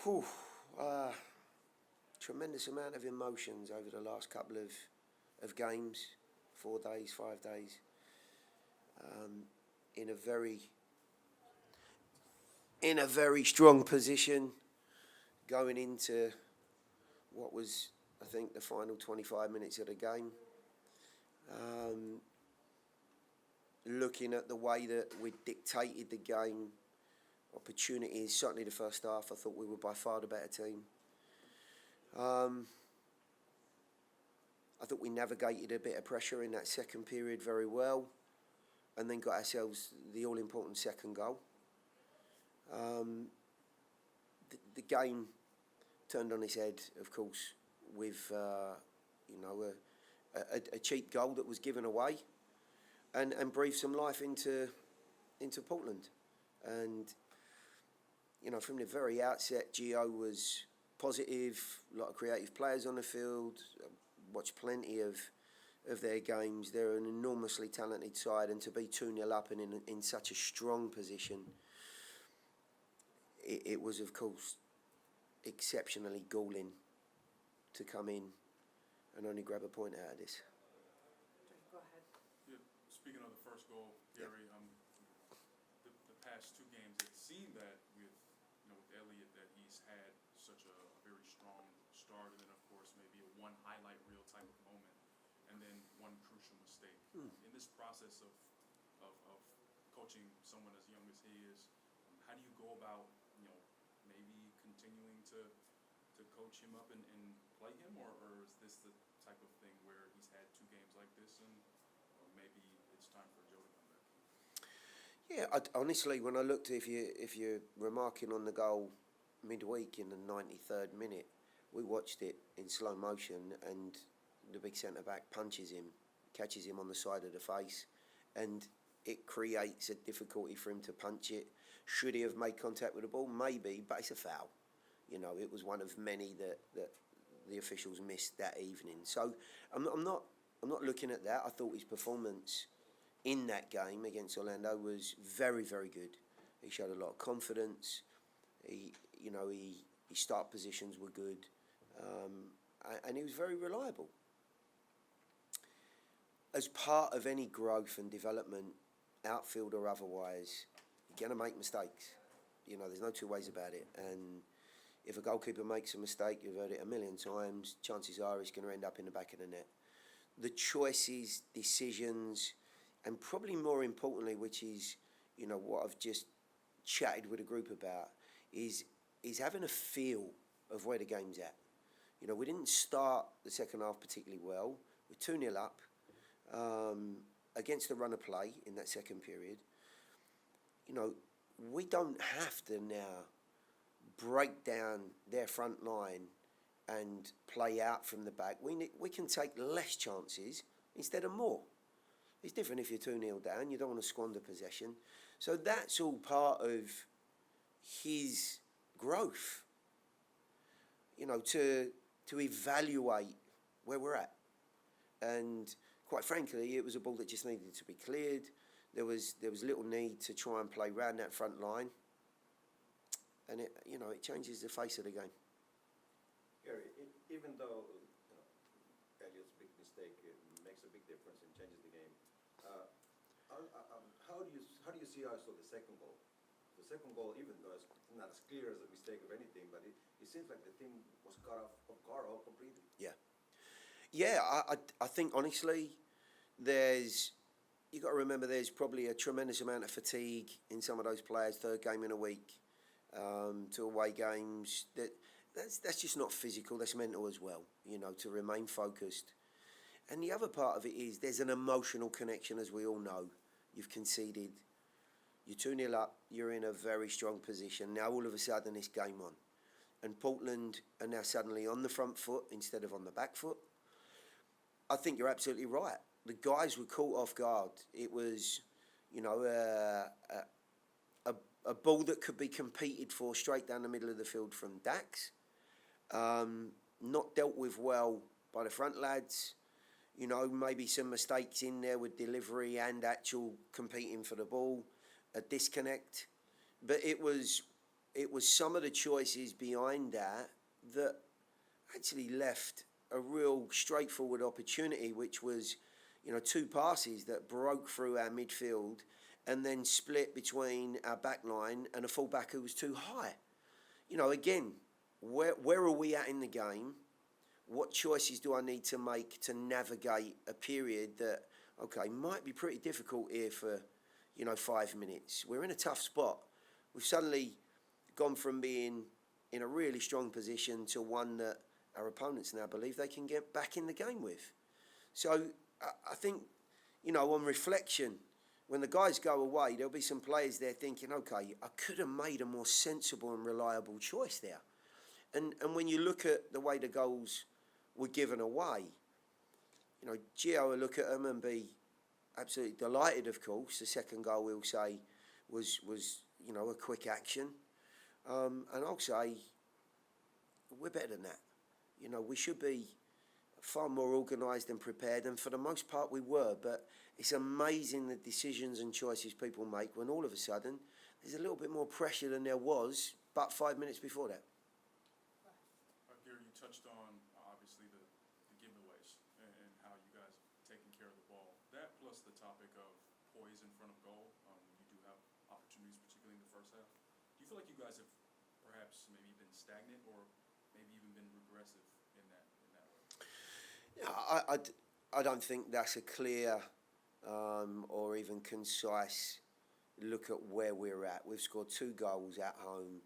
Whew, uh, tremendous amount of emotions over the last couple of games, 4 days, 5 days, in a very strong position, going into what was, I think, the final 25 minutes of the game. Looking at the way that we dictated the game, opportunities, certainly the first half, I thought we were by far the better team. I thought we navigated a bit of pressure in that second period very well, and then got ourselves the all-important second goal. The game turned on its head, of course, with a cheap goal that was given away, and breathed some life into Portland. And from the very outset, Gio was positive, a lot of creative players on the field. Watched plenty of their games. They're an enormously talented side, and to be 2-0 up and in such a strong position, it was, of course, exceptionally galling to come in and only grab a point out of this. Go ahead. Yeah, speaking of the first goal, Gary, the past two games, it seemed that with Elliot that he's had such a very strong start, and then of course maybe a one highlight reel type of moment, and then one crucial mistake. In this process of coaching someone as young as he is, how do you go about maybe continuing to coach him up and play him, or is this the type of thing where he's had two games like this and maybe it's time for Joe to come back? Yeah, honestly, when I looked, if you're remarking on the goal midweek in the 93rd minute, we watched it in slow motion, and the big centre-back punches him, catches him on the side of the face, and it creates a difficulty for him to punch it. Should he have made contact with the ball? Maybe, but it's a foul. It was one of many that the officials missed that evening. So I'm not looking at that. I thought his performance in that game against Orlando was very, very good. He showed a lot of confidence. His start positions were good, and he was very reliable. As part of any growth and development, outfield or otherwise, you're going to make mistakes. There's no two ways about it. And if a goalkeeper makes a mistake, you've heard it a million times, chances are it's going to end up in the back of the net. The choices, decisions, and probably more importantly, which is, what I've just chatted with a group about, is having a feel of where the game's at. We didn't start the second half particularly well. We're 2-0 up against the run of play in that second period. We don't have to now break down their front line and play out from the back. We can take less chances instead of more. It's different if you're 2-0 down. You don't want to squander possession. So that's all part of his growth, to evaluate where we're at. And quite frankly, it was a ball that just needed to be cleared. There was little need to try and play round that front line, and it changes the face of the game. Gary, even though Elliot's big mistake makes a big difference and changes the game, how do you see also the second goal? The second goal, even though it's not as clear as a mistake of anything, but it seems like the thing was caught off guard all completely. Yeah, I think honestly, you've got to remember there's probably a tremendous amount of fatigue in some of those players, third game in a week, to away games. That's just not physical, that's mental as well, to remain focused. And the other part of it is there's an emotional connection, as we all know. You've conceded, you're 2-0 up, you're in a very strong position. Now all of a sudden it's game on. And Portland are now suddenly on the front foot instead of on the back foot. I think you're absolutely right. The guys were caught off guard. It was, a ball that could be competed for straight down the middle of the field from Dax. Not dealt with well by the front lads. Maybe some mistakes in there with delivery and actual competing for the ball. A disconnect. But it was it was some of the choices behind that that actually left a real straightforward opportunity, which was, two passes that broke through our midfield and then split between our back line and a fullback who was too high. Again, where are we at in the game? What choices do I need to make to navigate a period that, might be pretty difficult here for, 5 minutes? We're in a tough spot. We've suddenly gone from being in a really strong position to one that our opponents now believe they can get back in the game with. So I think, on reflection, when the guys go away, there'll be some players there thinking, I could have made a more sensible and reliable choice there. And when you look at the way the goals were given away, Gio will look at them and be absolutely delighted, of course. The second goal, we'll say, was a quick action. And I'll say, we're better than that. We should be far more organised and prepared, and for the most part we were, but it's amazing the decisions and choices people make when all of a sudden there's a little bit more pressure than there was but 5 minutes before that. Gary, you touched on, obviously, the giveaways and how you guys have taken care of the ball. That plus the topic of poise in front of goal, you do have opportunities, particularly in the first half. Do you feel like you guys have perhaps maybe been stagnant or maybe even been regressive in that way? Yeah, I don't think that's a clear or even concise look at where we're at. We've scored 2 goals at home.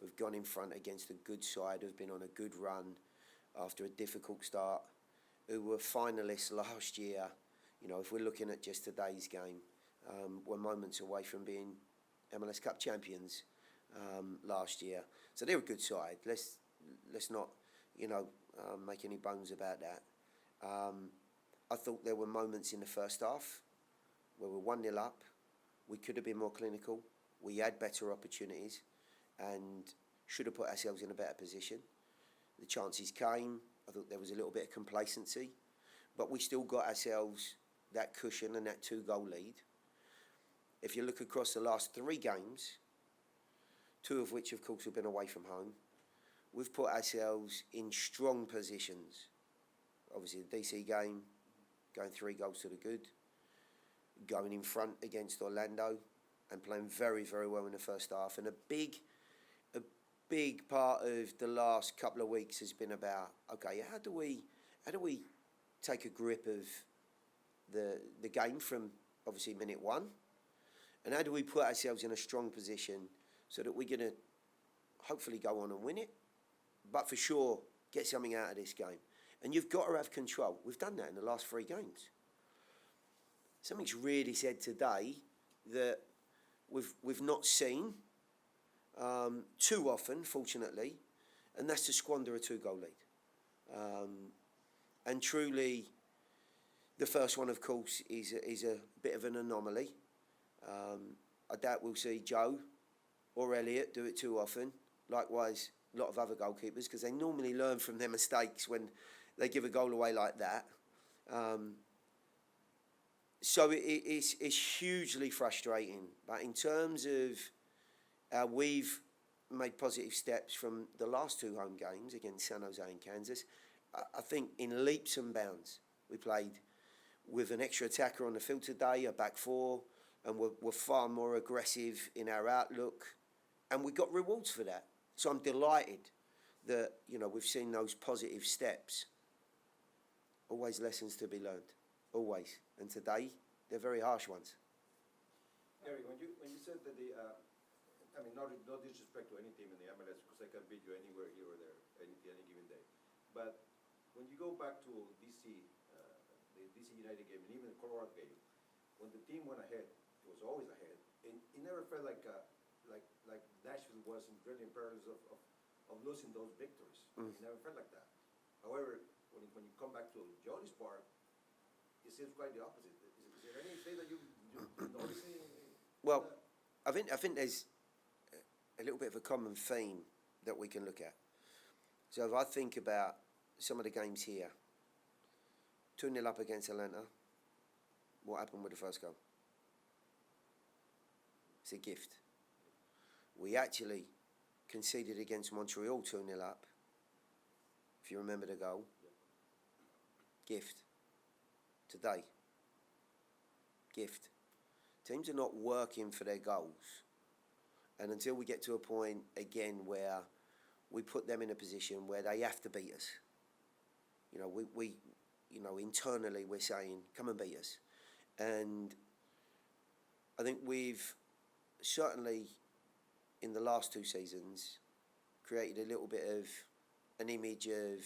We've gone in front against a good side who've been on a good run after a difficult start, who were finalists last year. If we're looking at just today's game, we're moments away from being MLS Cup champions last year. So they're a good side. Let's not, make any bones about that. I thought there were moments in the first half where we're 1-0 up. We could have been more clinical. We had better opportunities and should have put ourselves in a better position. The chances came. I thought there was a little bit of complacency, but we still got ourselves that cushion and that 2-goal lead. If you look across the last 3 games, 2 of which, of course, have been away from home, we've put ourselves in strong positions. Obviously, the DC game, going 3 goals to the good, going in front against Orlando and playing very, very well in the first half. And a big part of the last couple of weeks has been about, how do we take a grip of the game from obviously minute 1, and how do we put ourselves in a strong position so that we're going to hopefully go on and win it, but for sure get something out of this game. And you've got to have control. We've done that in the last 3 games. Something's really said today that we've not seen too often, fortunately, and that's to squander a 2-goal lead. And truly, the first one, of course, is a bit of an anomaly. I doubt we'll see Joe or Elliot do it too often. Likewise, a lot of other goalkeepers, because they normally learn from their mistakes when they give a goal away like that. So it's hugely frustrating. But in terms of we've made positive steps from the last 2 home games against San Jose and Kansas. I think in leaps and bounds. We played with an extra attacker on the field today, a back 4, and we're far more aggressive in our outlook. And we got rewards for that. So I'm delighted that, we've seen those positive steps. Always lessons to be learned. Always. And today, they're very harsh ones. Gary, when you said that no disrespect to any team in the MLS, because I can beat you anywhere here or there, any given day. But when you go back to DC, the DC United game, and even the Colorado game, when the team went ahead, it was always ahead. And it never felt like Nashville was really in perils of losing those victories. It never felt like that. However, when you come back to Johnny's part, it seems quite the opposite. Is there anything that you're noticing? Well, I think there's a little bit of a common theme that we can look at. So if I think about some of the games here, 2-0 up against Atlanta, what happened with the first goal? It's a gift. We actually conceded against Montreal 2-0 up, if you remember the goal. Gift. Today. Gift. Teams are not working for their goals. And until we get to a point, again, where we put them in a position where they have to beat us. We internally we're saying, come and beat us. And I think we've certainly, in the last 2 seasons, created a little bit of an image of,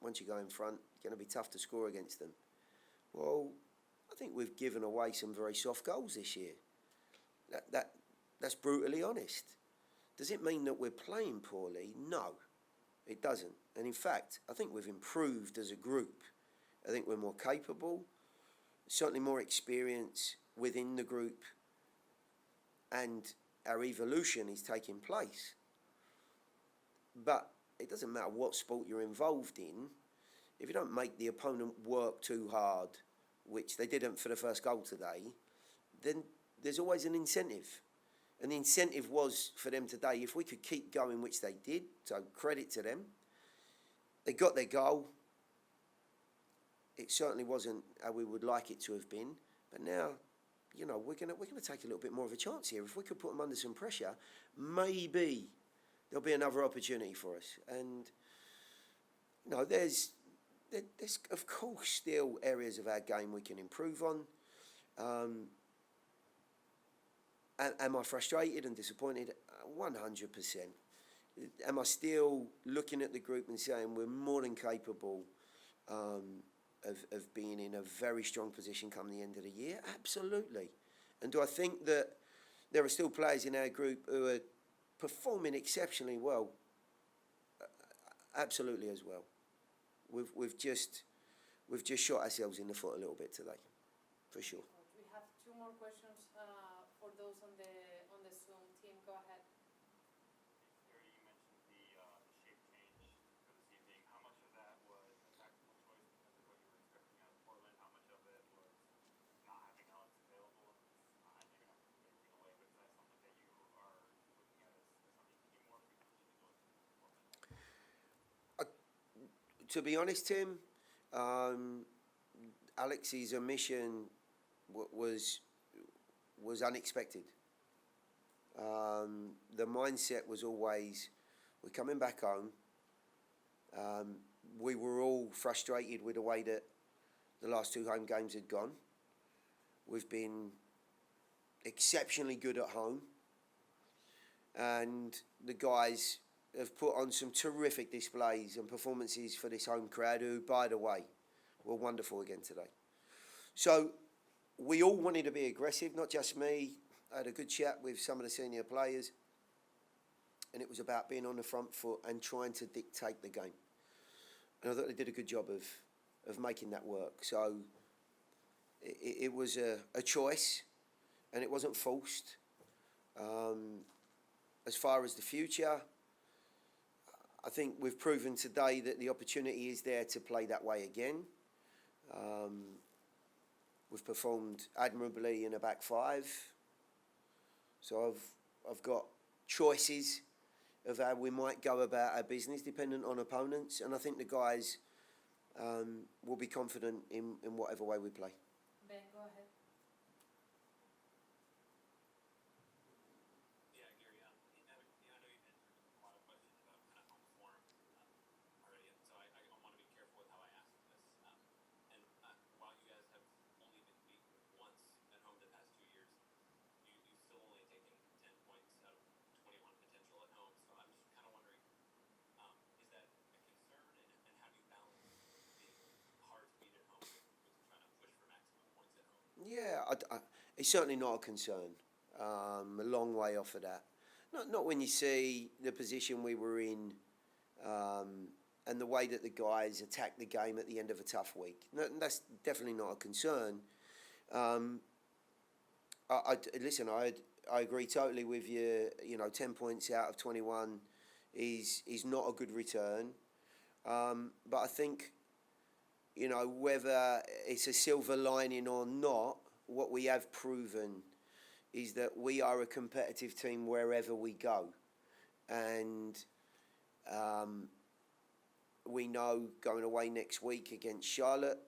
once you go in front, it's going to be tough to score against them. Well, I think we've given away some very soft goals this year. That's brutally honest. Does it mean that we're playing poorly? No, it doesn't. And in fact, I think we've improved as a group. I think we're more capable, certainly more experience within the group, and our evolution is taking place. But it doesn't matter what sport you're involved in, if you don't make the opponent work too hard, which they didn't for the first goal today, then there's always an incentive. And the incentive was for them today, if we could keep going, which they did, so credit to them. They got their goal. It certainly wasn't how we would like it to have been. But now, we're gonna take a little bit more of a chance here. If we could put them under some pressure, maybe there'll be another opportunity for us. And, there's of course still areas of our game we can improve on. Am I frustrated and disappointed? 100%. Am I still looking at the group and saying we're more than capable of being in a very strong position come the end of the year? Absolutely. And do I think that there are still players in our group who are performing exceptionally well? Absolutely as well. We've just shot ourselves in the foot a little bit today, for sure. We have 2 more questions for those on the Zoom team. Go ahead. Gary, you mentioned the shape change for this evening. How much of that was a tactical choice because of what you were expecting out of Portland? How much of it was not having Alex available? Maybe not to give anything away, but is that something that you are looking at as something to be more frequently doing for Portland? To be honest, Tim, Alex's omission was unexpected. The mindset was always, we're coming back home. We were all frustrated with the way that the last 2 home games had gone. We've been exceptionally good at home. And the guys have put on some terrific displays and performances for this home crowd, who, by the way, were wonderful again today. So we all wanted to be aggressive, not just me. I had a good chat with some of the senior players, and it was about being on the front foot and trying to dictate the game. And I thought they did a good job of making that work. So it was a choice, and it wasn't forced. As far as the future, I think we've proven today that the opportunity is there to play that way again. We've performed admirably in a back 5. So I've got choices of how we might go about our business dependent on opponents, and I think the guys will be confident in whatever way we play. Ben, go ahead. Yeah, Gary, I know you've answered a lot of questions about kind of home form already, and so I want to be careful with how I ask this. And while you guys have only been beaten once at home the past 2 years, you've still only taken 10 points out of 21 potential at home. So I'm just kind of wondering, is that a concern, and how do you balance being hard to beat at home with trying to push for maximum points at home? Yeah, it's certainly not a concern. A long way off of that. Not when you see the position we were in, and the way that the guys attacked the game at the end of a tough week. No, that's definitely not a concern. Listen, I agree totally with you. 10 points out of 21 is not a good return. But I think, whether it's a silver lining or not, what we have proven is that we are a competitive team wherever we go. and we know going away next week against Charlotte,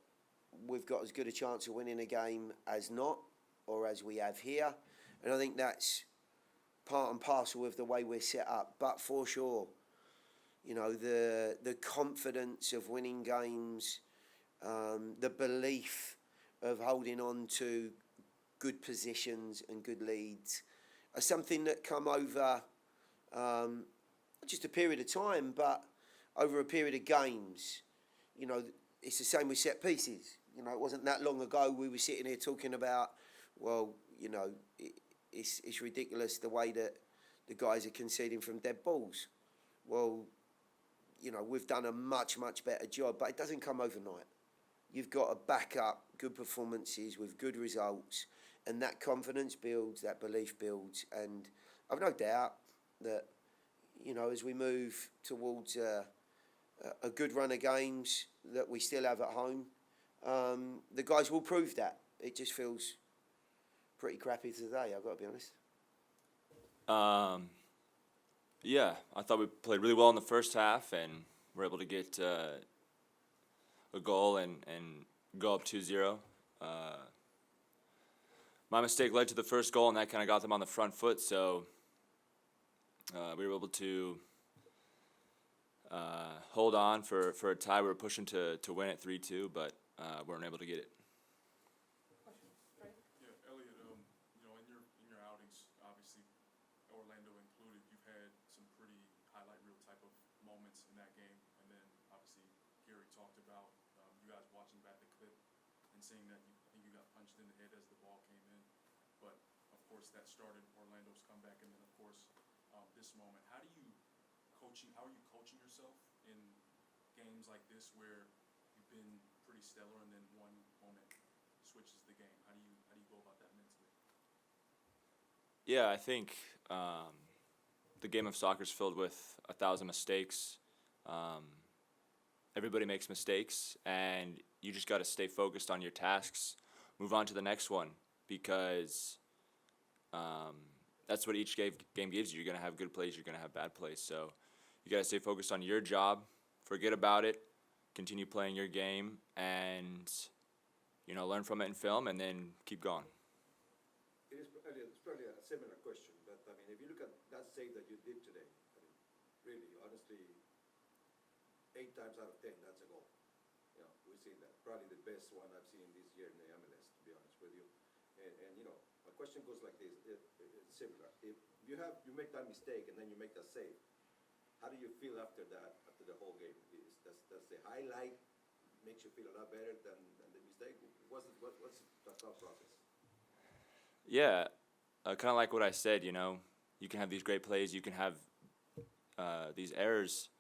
we've got as good a chance of winning a game as not, or as we have here. And I think that's part and parcel of the way we're set up. But for sure, you know, the confidence of winning games, the belief of holding on to good positions and good leads are something that come over not just a period of time, but over a period of games. You know, it's the same with set pieces. You know, it wasn't that long ago we were sitting here talking about, well, you know, it's ridiculous the way that the guys are conceding from dead balls. Well, you know, we've done a much, much better job, but it doesn't come overnight. You've got to back up good performances with good results, and that confidence builds, that belief builds, and I've no doubt that, you know, as we move towards a good run of games that we still have at home, the guys will prove that. It just feels pretty crappy today, I've got to be honest. Yeah, I thought we played really well in the first half and were able to get a goal and go up 2-0. My mistake led to the first goal, and that kind of got them on the front foot, so we were able to hold on for a tie. We were pushing to win it 3-2, but weren't able to get it. Yeah, Elliot, you know, in your outings, obviously, Orlando included, you've had some pretty highlight reel type of moments in that game, and then obviously Gary talked about you guys watching back the clip and seeing that I think you got punched in the head as the ball came in, but of course that started Orlando's comeback, and then of course this moment. How are you coaching yourself in games like this where you've been pretty stellar and then one moment switches the game? How do you go about that mentally? Yeah, I think the game of soccer is filled with 1,000 mistakes. Everybody makes mistakes, and you just got to stay focused on your tasks, move on to the next one, because that's what each game gives you. You're going to have good plays, you're going to have bad plays. So you got to stay focused on your job, forget about it, continue playing your game, and, you know, learn from it in film, and then keep going. It's probably a similar question, but I mean, if you look at that save that you did today, I mean, really, honestly, 8 times out of 10, that's a goal. You know, we've seen that. Probably the best one I've seen this year in the MLS, to be honest with you. And you know, my question goes like this: it's similar. If you make that mistake and then you make that save, how do you feel after that? After the whole game, does the highlight makes you feel a lot better than the mistake? What's the thought process? Yeah, kind of like what I said, you know, you can have these great plays, you can have these errors,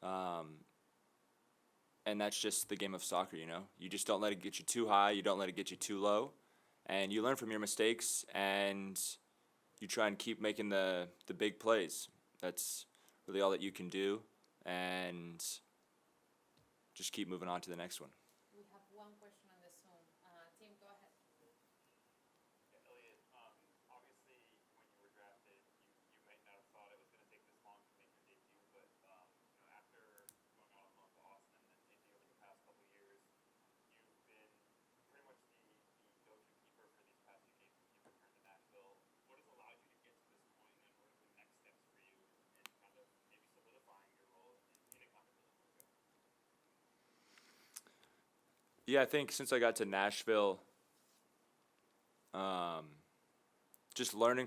and that's just the game of soccer, you know. You just don't let it get you too high, you don't let it get you too low, and you learn from your mistakes, and you try and keep making the big plays. That's really all that you can do, and just keep moving on to the next one. We have one question on the Zoom. Tim, go ahead. Yeah, Elliot, obviously when you were drafted, you might not have thought it was going to take this long to make your debut, but you know, after going out on loan to Austin and Indy over the past couple of years, you've been pretty much the go-to keeper for these past few games since you've returned to Nashville. What has allowed you to get to this point, and what are the next steps for you in kind of maybe solidifying your role in accountability? Yeah, I think since I got to Nashville, just learning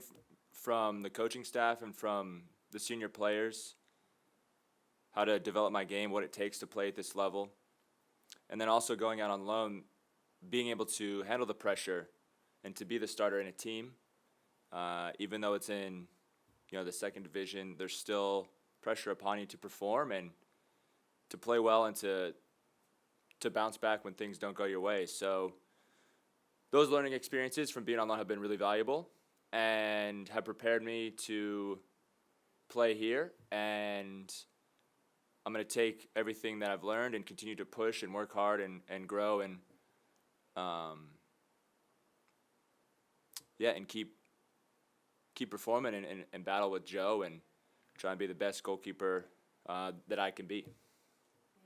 from the coaching staff and from the senior players how to develop my game, what it takes to play at this level, and then also going out on loan, being able to handle the pressure and to be the starter in a team, even though it's in, you know, the second division, there's still pressure upon you to perform and to play well and to bounce back when things don't go your way. So those learning experiences from being on loan have been really valuable and have prepared me to play here. And I'm going to take everything that I've learned and continue to push and work hard and grow and and keep performing and battle with Joe and trying to be the best goalkeeper that I can be.